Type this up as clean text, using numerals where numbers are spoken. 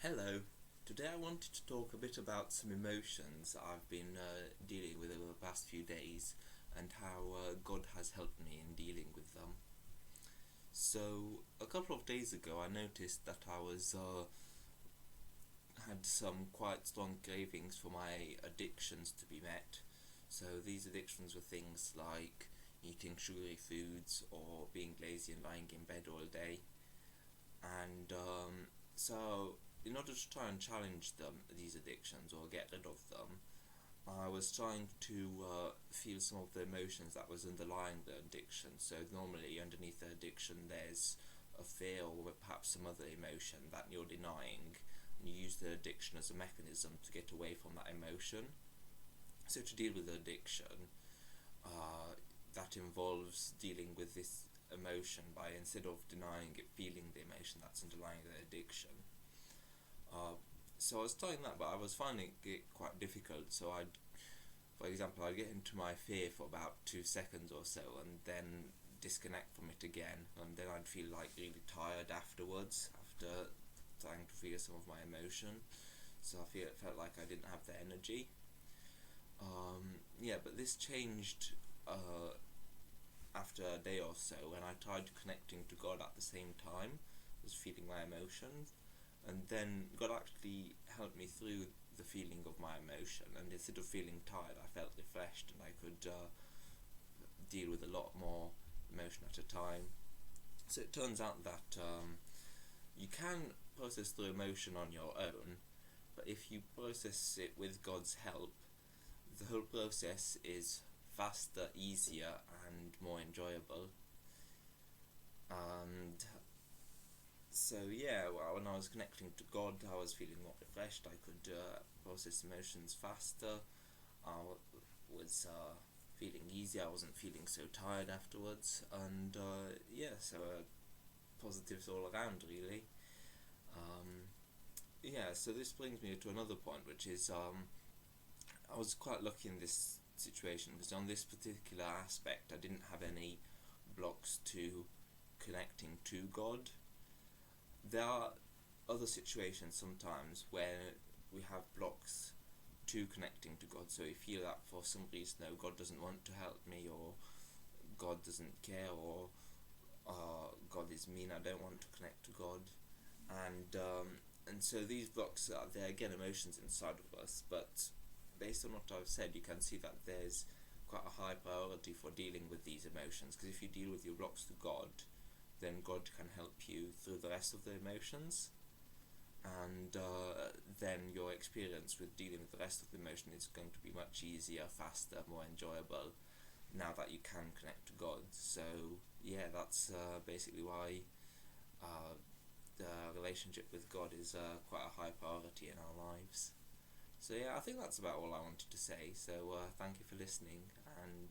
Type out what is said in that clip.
Hello. Today I wanted to talk a bit about some emotions I've been dealing with over the past few days and how God has helped me in dealing with them. So, a couple of days ago I noticed that I had some quite strong cravings for my addictions to be met. So these addictions were things like eating sugary foods or being lazy and lying in bed all day. And so in order to try and challenge these addictions or get rid of them, I was trying to feel some of the emotions that was underlying the addiction. So normally underneath the addiction there's a fear or perhaps some other emotion that you're denying, and you use the addiction as a mechanism to get away from that emotion. So to deal with the addiction, that involves dealing with this emotion by, instead of denying it, feeling the emotion that's underlying the addiction. So I was trying that, but I was finding it quite difficult. So for example, I'd get into my fear for about 2 seconds or so and then disconnect from it again, and then I'd feel like really tired afterwards after trying to feel some of my emotion. So it felt like I didn't have the energy. But this changed after a day or so when I tried connecting to God at the same time as feeling my emotions, and then God actually helped me through the feeling of my emotion, and instead of feeling tired I felt refreshed and I could deal with a lot more emotion at a time. So it turns out that you can process through emotion on your own, but if you process it with God's help, the whole process is faster, easier and more enjoyable. And when I was connecting to God, I was feeling more refreshed. I could process emotions faster. I was feeling easier. I wasn't feeling so tired afterwards. And positives all around, really. So this brings me to another point, which is I was quite lucky in this situation because on this particular aspect I didn't have any blocks to connecting to God. There are other situations sometimes where we have blocks to connecting to God. So we feel that for some reason, no, God doesn't want to help me, or God doesn't care, or God is mean, I don't want to connect to God. And so these blocks are, they're again emotions inside of us, but based on what I've said, you can see that there's quite a high priority for dealing with these emotions, because if you deal with your blocks to God, then God can help you through the rest of the emotions, and then your experience with dealing with the rest of the emotion is going to be much easier, faster, more enjoyable, now that you can connect to God. So that's basically why the relationship with God is quite a high priority in our lives. So I think that's about all I wanted to say. So thank you for listening, and